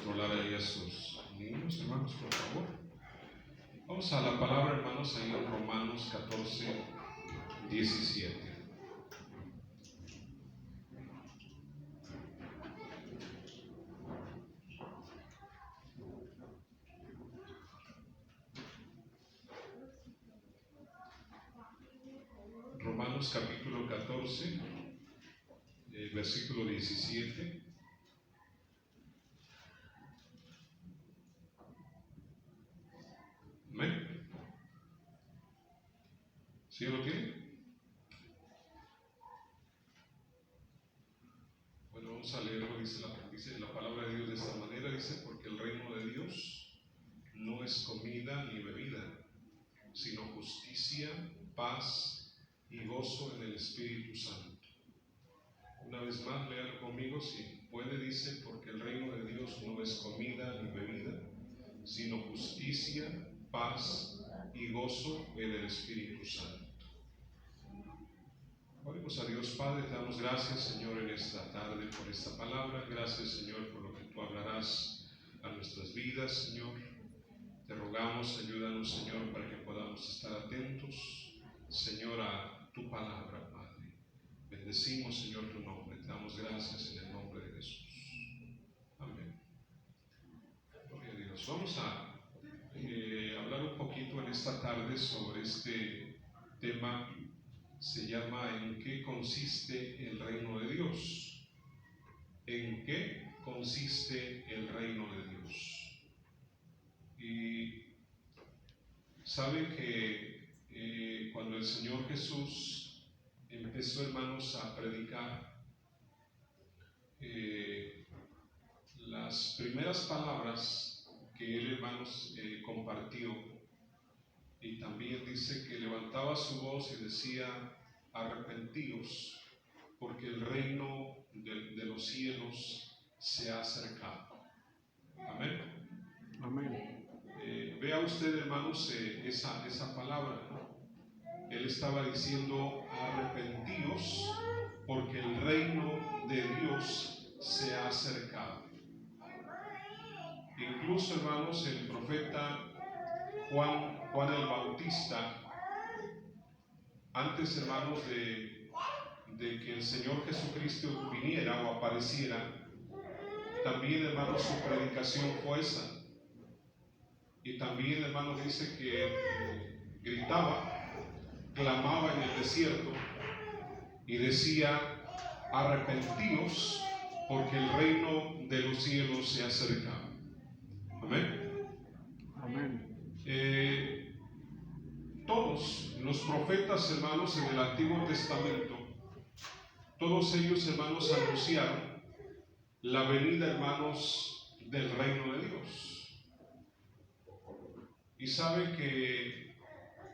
controlar ahí a sus niños, hermanos, por favor. Vamos a la palabra, hermanos, ahí en Romanos 14, 17. Romanos capítulo 14, versículo 17. ¿Amén? ¿Sí lo tiene? Bueno, vamos a leerlo. Dice la palabra de Dios de esta manera. Dice: porque el reino de Dios no es comida ni bebida, sino justicia, paz y gozo en el Espíritu Santo. Una vez más, lean conmigo si puede. Dice: porque el reino de Dios no es comida ni bebida, sino justicia, paz y gozo en el Espíritu Santo. Oremos a Dios. Padre, te damos gracias, Señor, en esta tarde por esta palabra. Gracias, Señor, por lo que tú hablarás a nuestras vidas, Señor. Te rogamos, ayúdanos, Señor, para que podamos estar atentos, Señor, a tu palabra, Padre. Bendecimos, Señor, tu nombre. Te damos gracias en el nombre de Jesús. Amén. Gloria a Dios. Vamos a hablar un poquito en esta tarde sobre este tema. Se llama ¿en qué consiste el reino de Dios? ¿En qué consiste el reino de Dios? Y sabe que cuando el Señor Jesús empezó, hermanos, a predicar, las primeras palabras que él, hermanos, compartió, y también dice que levantaba su voz y decía: arrepentíos, porque el reino de los cielos se ha acercado. Amén. Amén. Vea usted, hermanos, esa palabra, ¿no? Él estaba diciendo: arrepentíos, porque el reino de Dios se ha acercado. Incluso, hermanos, el profeta Juan el Bautista, antes, hermanos, de que el Señor Jesucristo viniera o apareciera, también, hermanos, su predicación fue esa. Y también, hermanos, dice que gritaba, clamaba en el desierto y decía: arrepentíos, porque el reino de los cielos se ha acercado. Amén. Amén. Todos los profetas, hermanos, en el Antiguo Testamento, todos ellos, hermanos, anunciaron la venida, hermanos, del reino de Dios. Y sabe que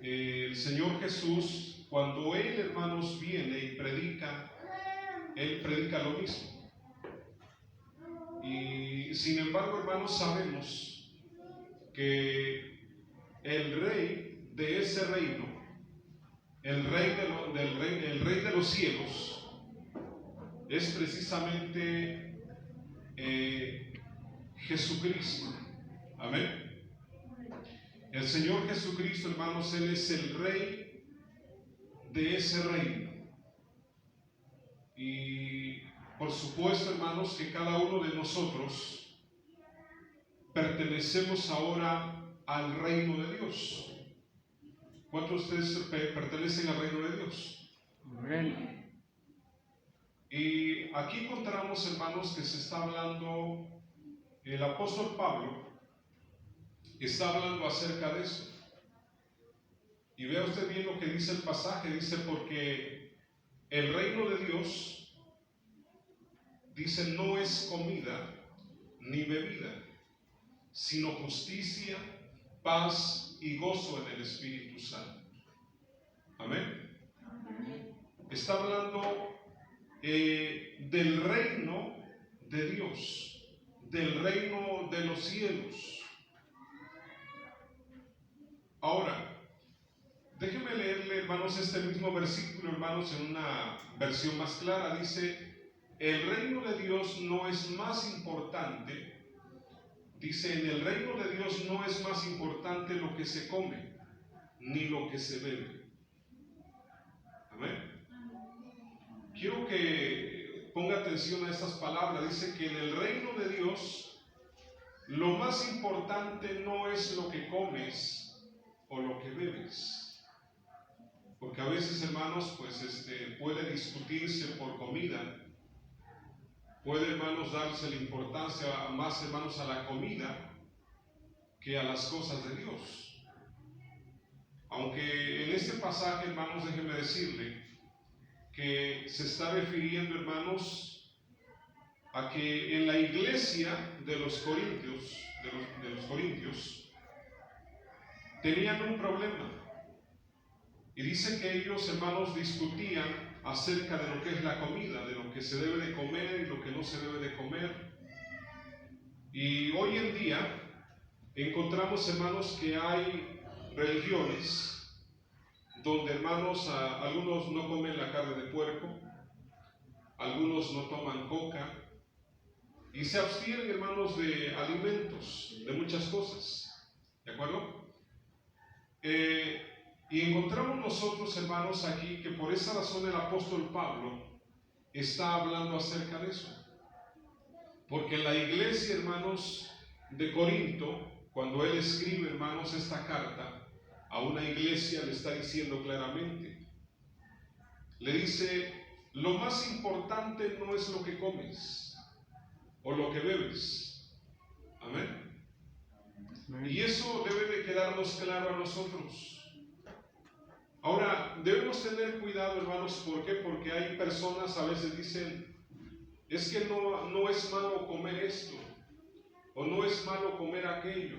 el Señor Jesús, cuando Él, hermanos, viene y predica, Él predica lo mismo. Y sin embargo, hermanos, sabemos que el rey de ese reino, el rey de los cielos, es precisamente Jesucristo. Amén. El Señor Jesucristo, hermanos, Él es el rey de ese reino. Y por supuesto, hermanos, que cada uno de nosotros pertenecemos ahora al reino de Dios. ¿Cuántos de ustedes pertenecen al reino de Dios? Amén. Y aquí encontramos, hermanos, que se está hablando, el apóstol Pablo está hablando acerca de eso. Y vea usted bien lo que dice el pasaje. Dice: porque el reino de Dios, dice, no es comida ni bebida, sino justicia, paz y gozo en el Espíritu Santo. Amén. Está hablando del reino de Dios, del reino de los cielos. Ahora, déjenme leerle, hermanos, este mismo versículo, hermanos, en una versión más clara. Dice: el reino de Dios no es más importante Dice, en el reino de Dios no es más importante lo que se come, ni lo que se bebe. Amén. Quiero que ponga atención a estas palabras. Dice que en el reino de Dios lo más importante no es lo que comes o lo que bebes. Porque a veces, hermanos, pues puede discutirse por comida. Puede, hermanos, darse la importancia más, hermanos, a la comida que a las cosas de Dios. Aunque en este pasaje, hermanos, déjenme decirle que se está refiriendo, hermanos, a que en la iglesia de los corintios, tenían un problema. Y dice que ellos, hermanos, discutían acerca de lo que es la comida, de lo que se debe de comer y lo que no se debe de comer. Y hoy en día encontramos, hermanos, que hay religiones donde, hermanos, algunos no comen la carne de puerco, algunos no toman coca y se abstienen, hermanos, de alimentos, de muchas cosas. ¿De acuerdo? Y encontramos nosotros, hermanos, aquí que por esa razón el apóstol Pablo está hablando acerca de eso. Porque la iglesia, hermanos, de Corinto, cuando él escribe, hermanos, esta carta a una iglesia, le está diciendo claramente, le dice, lo más importante no es lo que comes o lo que bebes. Amén. Y eso debe de quedarnos claro a nosotros. Ahora, debemos tener cuidado, hermanos. ¿Por qué? Porque hay personas a veces dicen, es que no es malo comer esto, o no es malo comer aquello.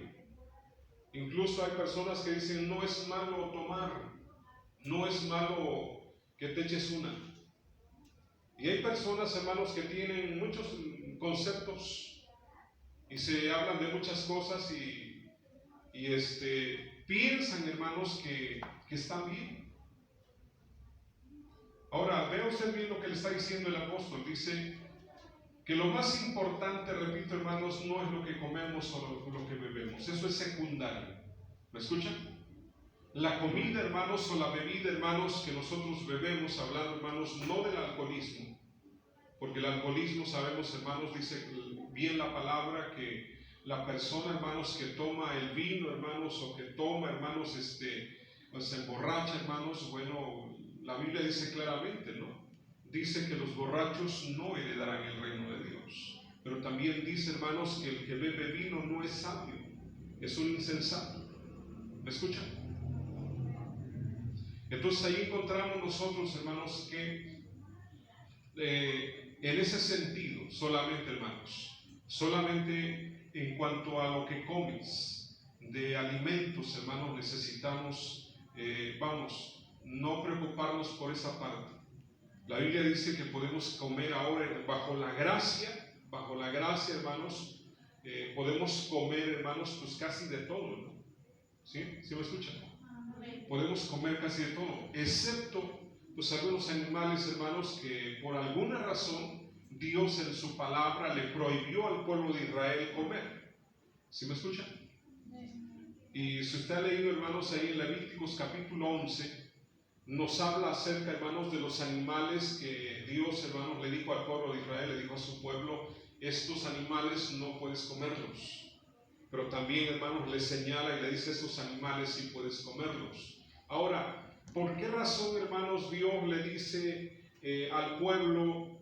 Incluso hay personas que dicen, no es malo tomar, no es malo que te eches una. Y hay personas, hermanos, que tienen muchos conceptos y se hablan de muchas cosas y piensan, hermanos, que están bien. Ahora, vea usted bien lo que le está diciendo el apóstol. Dice que lo más importante, repito, hermanos, no es lo que comemos o lo que bebemos. Eso es secundario. ¿Me escuchan? La comida, hermanos, o la bebida, hermanos, que nosotros bebemos, hablando, hermanos, no del alcoholismo. Porque el alcoholismo, sabemos, hermanos, dice bien la palabra que la persona, hermanos, que toma el vino, hermanos, o que toma, hermanos, se emborracha, hermanos, bueno, la Biblia dice claramente, ¿no? Dice que los borrachos no heredarán el reino de Dios. Pero también dice, hermanos, que el que bebe vino no es sabio, es un insensato. ¿Me escuchan? Entonces ahí encontramos nosotros, hermanos, que en ese sentido, solamente, hermanos, solamente en cuanto a lo que comes de alimentos, hermanos, necesitamos, no preocuparnos por esa parte. La Biblia dice que podemos comer ahora bajo la gracia, hermanos, podemos comer, hermanos, pues casi de todo, ¿no? ¿Sí? ¿Sí me escuchan? Podemos comer casi de todo, excepto pues algunos animales, hermanos, que por alguna razón Dios en su palabra le prohibió al pueblo de Israel comer. ¿Sí me escuchan? Y si usted ha leído, hermanos, ahí en Levíticos capítulo 11, nos habla acerca, hermanos, de los animales que Dios, hermanos, le dijo al pueblo de Israel, le dijo a su pueblo, estos animales no puedes comerlos. Pero también, hermanos, le señala y le dice, estos animales sí puedes comerlos. Ahora, ¿por qué razón, hermanos, Dios le dice al pueblo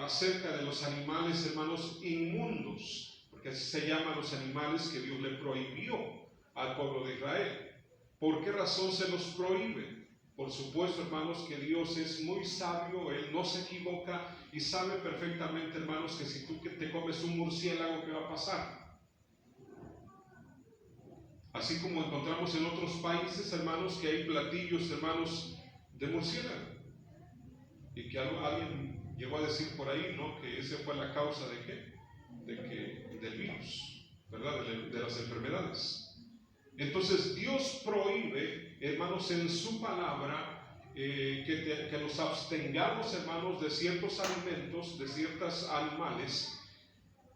acerca de los animales, hermanos, inmundos? Porque así se llaman los animales que Dios le prohibió al pueblo de Israel. ¿Por qué razón se los prohíbe? Por supuesto, hermanos, que Dios es muy sabio, Él no se equivoca y sabe perfectamente, hermanos, que si tú te comes un murciélago, ¿qué va a pasar? Así como encontramos en otros países, hermanos, que hay platillos, hermanos, de murciélago. Y que alguien llegó a decir por ahí, ¿no? Que esa fue la causa de ¿qué? Del virus, ¿verdad? De las enfermedades. Entonces, Dios prohíbe, hermanos, en su palabra, que nos abstengamos, hermanos, de ciertos alimentos, de ciertos animales,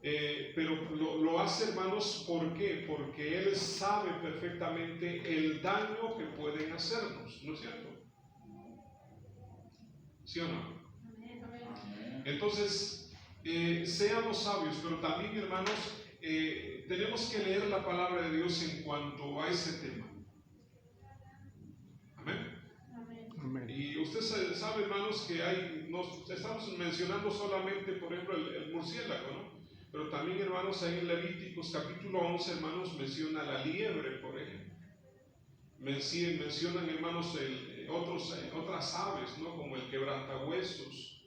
pero lo hace, hermanos, ¿por qué? Porque Él sabe perfectamente el daño que pueden hacernos, ¿no es cierto? ¿Sí o no? Entonces, seamos sabios, pero también, hermanos, tenemos que leer la palabra de Dios en cuanto a ese tema. Amén. Amén. Y usted sabe, hermanos, que estamos mencionando solamente, por ejemplo, el murciélago, ¿no? Pero también, hermanos, ahí en Levíticos capítulo 11, hermanos, menciona la liebre, por ejemplo. Mencionan, hermanos, otras aves, ¿no? Como el quebrantahuesos,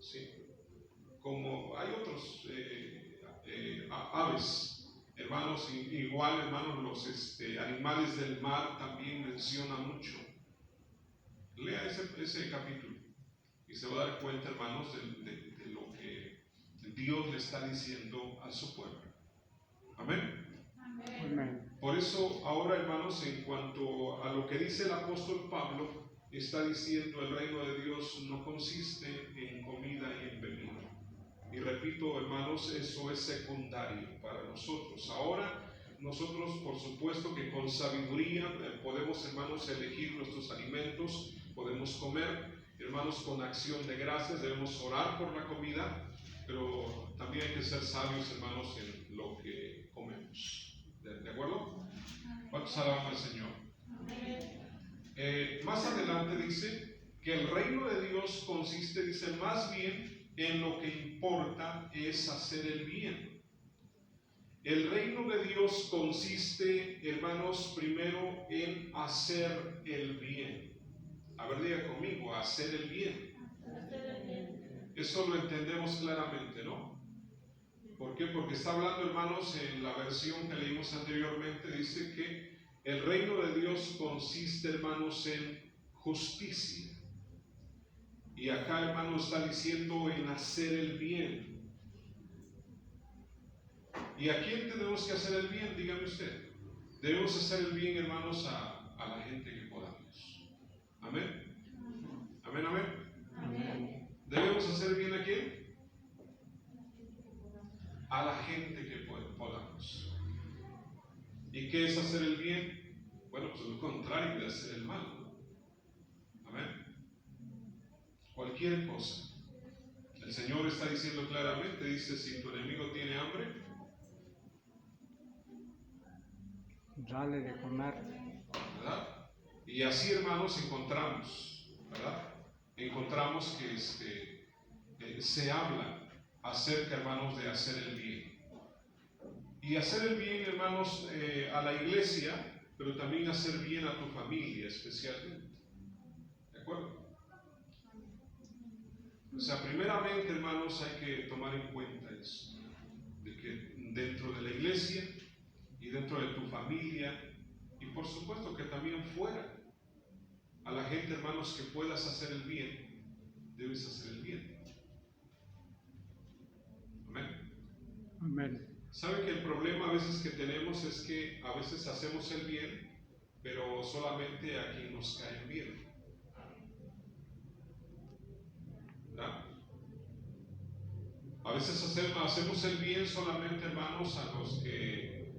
¿sí? Como hay otros aves, hermanos, igual, hermanos, los animales del mar también menciona mucho. Lea ese capítulo y se va a dar cuenta, hermanos, de lo que Dios le está diciendo a su pueblo. Amén. Amén. Por eso ahora, hermanos, en cuanto a lo que dice el apóstol Pablo, está diciendo el reino de Dios no consiste en comida y en bebida. Y repito, hermanos, eso es secundario para nosotros. Ahora, nosotros, por supuesto que con sabiduría podemos, hermanos, elegir nuestros alimentos, podemos comer, hermanos, con acción de gracias, debemos orar por la comida, pero también hay que ser sabios, hermanos, en lo que comemos. ¿De acuerdo? ¿Cuántos alaban al Señor? Más adelante dice que el reino de Dios consiste, dice, más bien en lo que importa es hacer el bien. El reino de Dios consiste, hermanos, primero en hacer el bien. A ver, diga conmigo, hacer el bien. Eso lo entendemos claramente, ¿no? ¿Por qué? Porque está hablando, hermanos, en la versión que leímos anteriormente, dice que el reino de Dios consiste, hermanos, en justicia. Y acá, hermanos, está diciendo en hacer el bien. ¿Y a quién tenemos que hacer el bien? Dígame usted. Debemos hacer el bien, hermanos, a la gente que podamos. Amén. Amén, amén. Amén. ¿Debemos hacer bien a quién? A la gente que podamos. ¿Y qué es hacer el bien? Bueno, pues lo contrario de hacer el mal. Amén. Cualquier cosa. El Señor está diciendo claramente, dice, si tu enemigo tiene hambre, Dale de comer. ¿verdad? Y así, hermanos, encontramos, ¿verdad? Encontramos que se habla acerca, hermanos, de hacer el bien. Y hacer el bien, hermanos, a la iglesia, pero también hacer bien a tu familia especialmente. ¿De acuerdo? O sea, primeramente, hermanos, hay que tomar en cuenta eso, de que dentro de la iglesia y dentro de tu familia, y por supuesto que también fuera, a la gente, hermanos, que puedas hacer el bien, debes hacer el bien. Amén. Amén. ¿Sabe que el problema a veces que tenemos es que a veces hacemos el bien, pero solamente a quien nos cae bien? ¿Verdad? A veces hacemos el bien solamente, hermanos, a los que,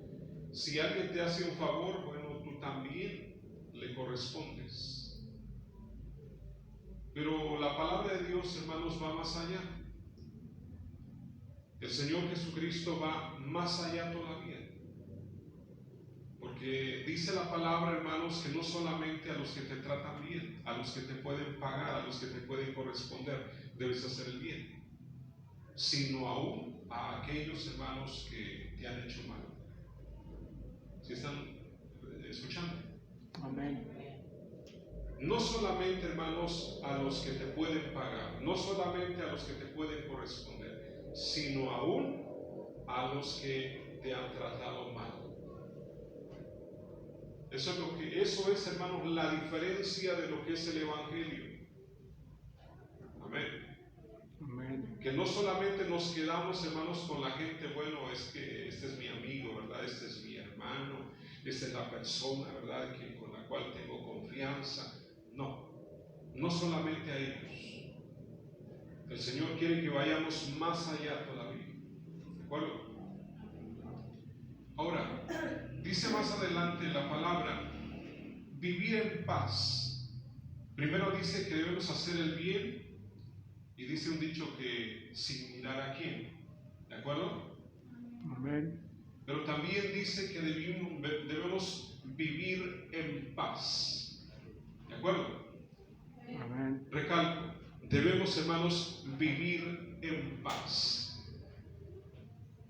si alguien te hace un favor, bueno, tú también le correspondes. Pero la palabra de Dios, hermanos, va más allá. El Señor Jesucristo va más allá todavía. Porque dice la palabra, hermanos, que no solamente a los que te tratan bien, a los que te pueden pagar, a los que te pueden corresponder, debes hacer el bien, sino aún a aquellos, hermanos, que te han hecho mal. ¿Sí están escuchando? Amén. No solamente, hermanos, a los que te pueden pagar, no solamente a los que te pueden corresponder, sino aún a los que te han tratado mal. Eso es, hermanos, la diferencia de lo que es el Evangelio. Amén. Amén. Que no solamente nos quedamos, hermanos, con la gente, bueno, es que este es mi amigo, ¿verdad? Este es mi hermano, esta es la persona, ¿verdad? Con la cual tengo confianza. No, no solamente a ellos. El Señor quiere que vayamos más allá todavía. ¿De acuerdo? Dice más adelante la palabra, vivir en paz. Primero dice que debemos hacer el bien y dice un dicho que sin mirar a quién. ¿De acuerdo? Amén. Pero también dice que debemos vivir en paz. ¿De acuerdo? Amén. Recalco, debemos, hermanos, vivir en paz.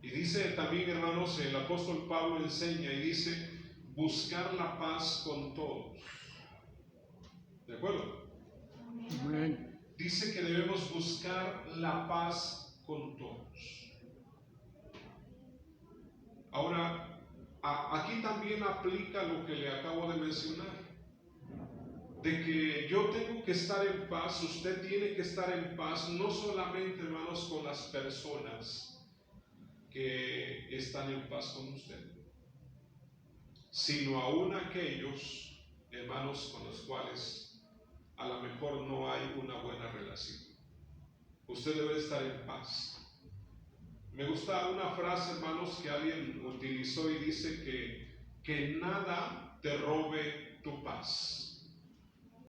Y dice también, hermanos, el apóstol Pablo enseña y dice, buscar la paz con todos. ¿De acuerdo? Amén. Dice que debemos buscar la paz con todos. Ahora, aquí también aplica lo que le acabo de mencionar. De que yo tengo que estar en paz, usted tiene que estar en paz, no solamente, hermanos, con las personas que están en paz con usted, sino aún aquellos, hermanos, con los cuales a lo mejor no hay una buena relación. Usted debe estar en paz. Me gusta una frase, hermanos, que alguien utilizó y dice que nada te robe tu paz.